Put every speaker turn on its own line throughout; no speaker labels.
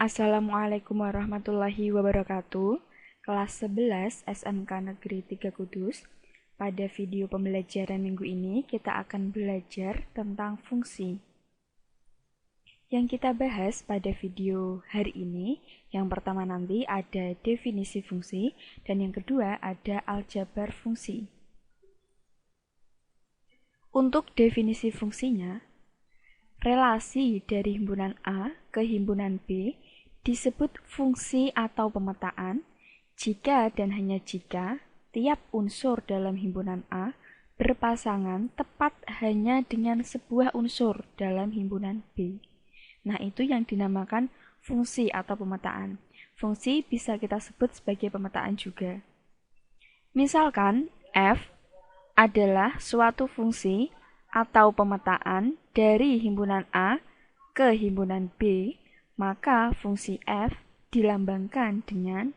Assalamualaikum warahmatullahi wabarakatuh. Kelas 11 SMK Negeri 3 Kudus. Pada video pembelajaran minggu ini kita akan belajar tentang fungsi. Yang kita bahas pada video hari ini, yang pertama nanti ada definisi fungsi dan yang kedua ada aljabar fungsi. Untuk definisi fungsinya, relasi dari himpunan A ke himpunan B disebut fungsi atau pemetaan jika dan hanya jika tiap unsur dalam himpunan A berpasangan tepat hanya dengan sebuah unsur dalam himpunan B. Nah, itu yang dinamakan fungsi atau pemetaan. Fungsi bisa kita sebut sebagai pemetaan juga. Misalkan F adalah suatu fungsi atau pemetaan dari himpunan A ke himpunan B, maka fungsi F dilambangkan dengan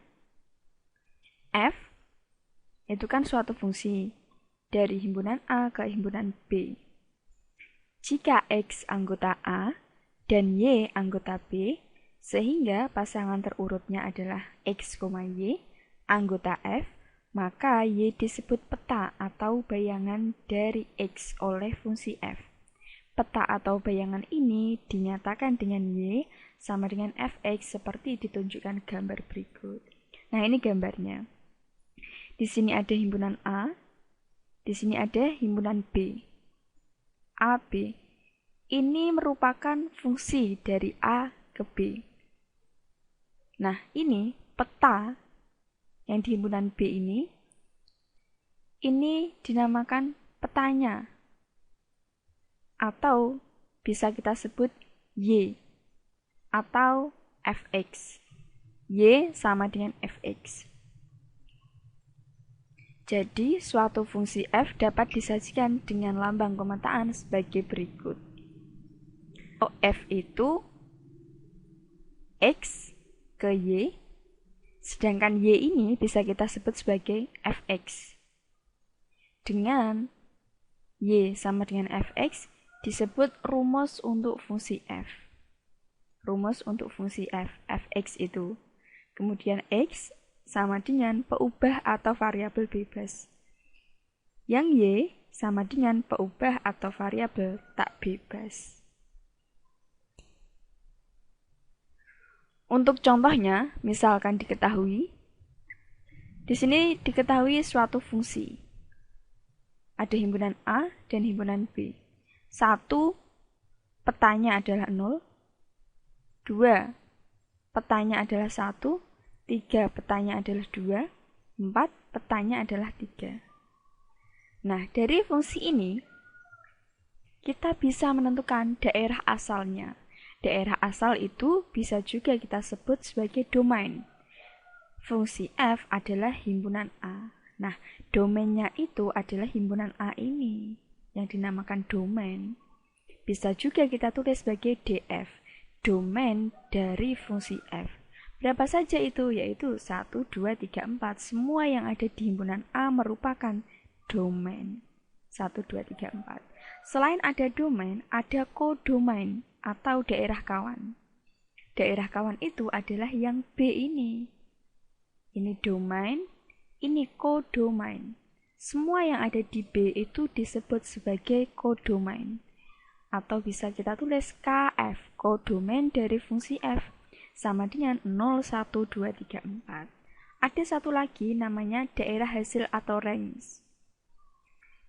F itu kan suatu fungsi dari himpunan A ke himpunan B. Jika X anggota A dan Y anggota B, sehingga pasangan terurutnya adalah X, Y anggota F, maka Y disebut peta atau bayangan dari X oleh fungsi F. Peta atau bayangan ini dinyatakan dengan Y sama dengan Fx seperti ditunjukkan gambar berikut. Nah, ini gambarnya. Di sini ada himpunan A, di sini ada himpunan B. A, B. Ini merupakan fungsi dari A ke B. Nah, ini peta yang di himpunan B ini dinamakan petanya, atau bisa kita sebut Y atau Fx. Y sama dengan Fx. Jadi, suatu fungsi F dapat disajikan dengan lambang pemetaan sebagai berikut. F itu X ke Y, sedangkan Y ini bisa kita sebut sebagai Fx. Dengan Y sama dengan Fx disebut rumus untuk fungsi F. Rumus untuk fungsi F, Fx itu. Kemudian X sama dengan peubah atau variabel bebas. Yang Y sama dengan peubah atau variabel tak bebas. Untuk contohnya, misalkan diketahui, di sini diketahui suatu fungsi. Ada himpunan A dan himpunan B. 1, petanya adalah 0. 2, petanya adalah 1. 3, petanya adalah 2. 4, petanya adalah 3. Nah, dari fungsi ini, kita bisa menentukan daerah asalnya. Daerah asal itu bisa juga kita sebut sebagai domain. Fungsi F adalah himpunan A. Nah, domainnya itu adalah himpunan A ini, yang dinamakan domain. Bisa juga kita tulis sebagai DF, domain dari fungsi F. Berapa saja itu? Yaitu 1, 2, 3, 4. Semua yang ada di himpunan A merupakan domain. 1, 2, 3, 4. Selain ada domain, ada kodomain atau daerah kawan. Daerah kawan itu adalah yang B ini. Ini domain, ini kodomain. Semua yang ada di B itu disebut sebagai kodomain. Atau bisa kita tulis KF, kodomain dari fungsi F, sama dengan 0, 1, 2, 3, 4. Ada satu lagi namanya daerah hasil atau range.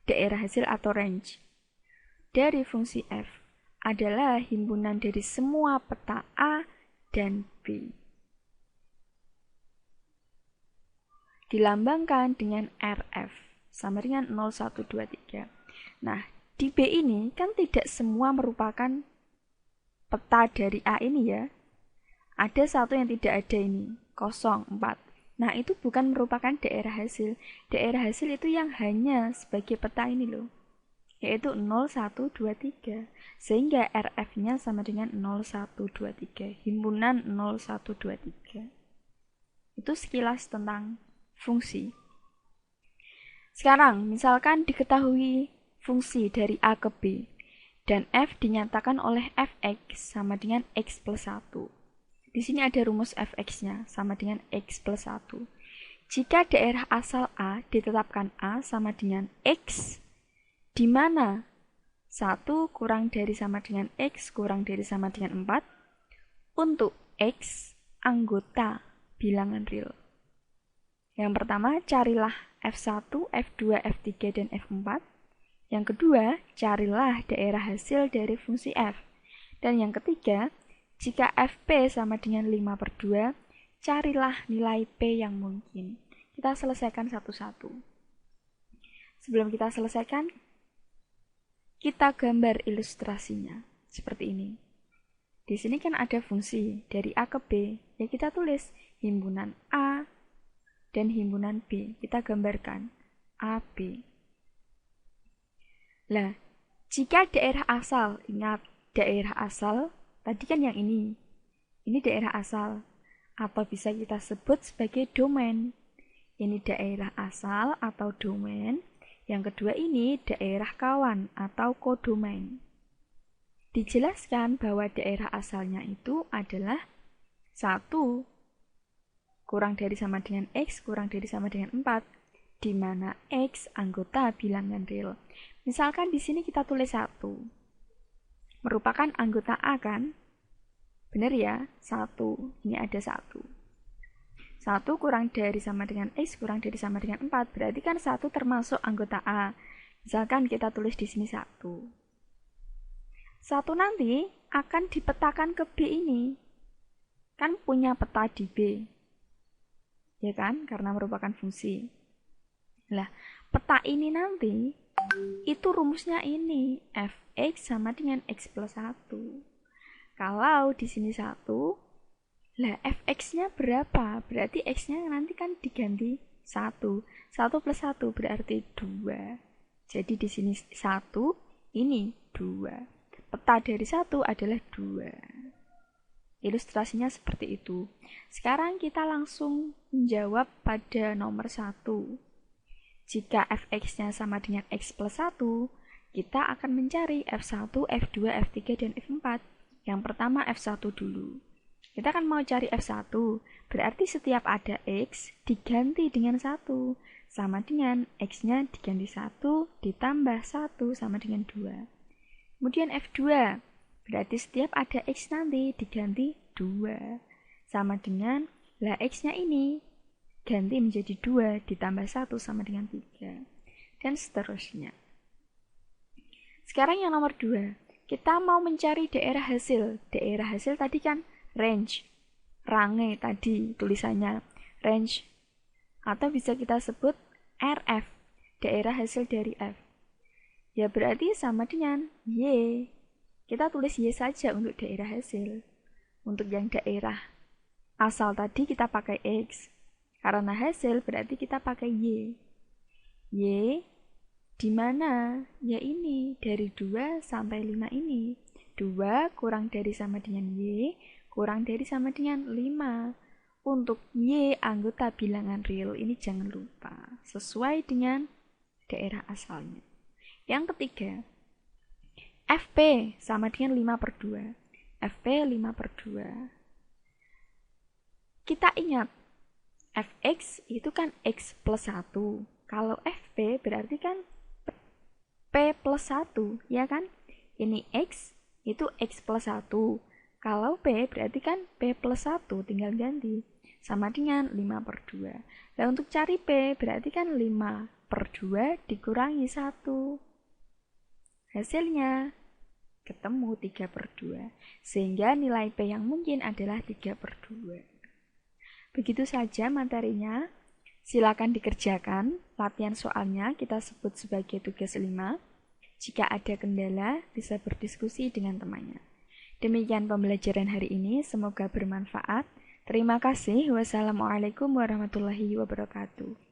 Daerah hasil atau range dari fungsi F adalah himpunan dari semua peta A dan B. Dilambangkan dengan RF, sama dengan 0, 1, 2, 3. Nah, di B ini kan tidak semua merupakan peta dari A ini ya. Ada satu yang tidak ada ini, 0, 4. Nah, itu bukan merupakan daerah hasil. Daerah hasil itu yang hanya sebagai peta ini loh, yaitu 0, 1, 2, 3. Sehingga RF-nya sama dengan 0, 1, 2, 3. Himpunan 0, 1, 2, 3. Itu sekilas tentang fungsi. Sekarang, misalkan diketahui fungsi dari A ke B, dan F dinyatakan oleh Fx sama dengan X plus 1. Di sini ada rumus fx-nya sama dengan x plus 1. Jika daerah asal A ditetapkan A sama dengan X, di mana 1 kurang dari sama dengan X kurang dari sama dengan 4, untuk X anggota bilangan real. Yang pertama, carilah F1, F2, F3, dan F4. Yang kedua, carilah daerah hasil dari fungsi F. Dan yang ketiga, jika Fp sama dengan 5/2, carilah nilai P yang mungkin. Kita selesaikan satu-satu. Sebelum kita selesaikan, kita gambar ilustrasinya. Seperti ini. Di sini kan ada fungsi dari A ke B. Ya kita tulis himpunan A dan himpunan B. Kita gambarkan AB. Nah, jika daerah asal, ingat daerah asal, tadi kan yang ini daerah asal. Atau bisa kita sebut sebagai domain. Ini daerah asal atau domain. Yang kedua ini daerah kawan atau kodomain. Dijelaskan bahwa daerah asalnya itu adalah 1 kurang dari sama dengan X kurang dari sama dengan 4, di mana X anggota bilangan real. Misalkan di sini kita tulis 1. Merupakan anggota A kan? Benar ya? 1. Ini ada 1. 1 kurang dari sama dengan X kurang dari sama dengan 4. Berarti kan 1 termasuk anggota A. Misalkan kita tulis di sini 1. 1 nanti akan dipetakan ke B ini. Kan punya peta di B. Ya kan? Karena merupakan fungsi. Nah, peta ini nanti itu rumusnya ini. Fx sama dengan X plus 1. Kalau di sini 1, lah fx-nya berapa? Berarti x-nya nanti kan diganti 1. 1 plus 1 berarti 2. Jadi di sini 1, ini 2. Peta dari 1 adalah 2. Ilustrasinya seperti itu. Sekarang kita langsung menjawab pada nomor 1. Jika fx-nya sama dengan x plus 1, kita akan mencari f1, f2, f3, dan f4. Yang pertama F1 dulu. Kita kan mau cari F1, berarti setiap ada X diganti dengan 1, sama dengan X-nya diganti 1 ditambah 1 sama dengan 2. Kemudian F2, berarti setiap ada X nanti diganti 2, sama dengan, lah X-nya ini ganti menjadi 2 ditambah 1 sama dengan 3. Dan seterusnya. Sekarang yang nomor 2. Kita mau mencari daerah hasil. Daerah hasil tadi kan range. Range tadi tulisannya. Range. Atau bisa kita sebut RF. Daerah hasil dari F. Ya berarti sama dengan Y. Kita tulis Y saja untuk daerah hasil. Untuk yang daerah asal tadi kita pakai X. Karena hasil berarti kita pakai Y. Y di mana? Ya ini, dari 2 sampai 5 ini. 2 kurang dari sama dengan Y, kurang dari sama dengan 5. Untuk Y anggota bilangan real, ini jangan lupa. Sesuai dengan daerah asalnya. Yang ketiga, FP sama dengan 5/2. FP 5/2. Kita ingat, Fx itu kan X plus 1. Kalau Fp berarti kan P plus 1, ya kan? Ini X, itu X plus 1. Kalau P berarti kan P plus 1, tinggal ganti. Sama dengan 5/2. Nah, untuk cari P berarti kan 5/2 dikurangi 1. Hasilnya ketemu 3/2. Sehingga nilai P yang mungkin adalah 3/2. Begitu saja materinya. Silakan dikerjakan. Latihan soalnya kita sebut sebagai tugas 5. Jika ada kendala, bisa berdiskusi dengan temannya. Demikian pembelajaran hari ini. Semoga bermanfaat. Terima kasih. Wassalamualaikum warahmatullahi wabarakatuh.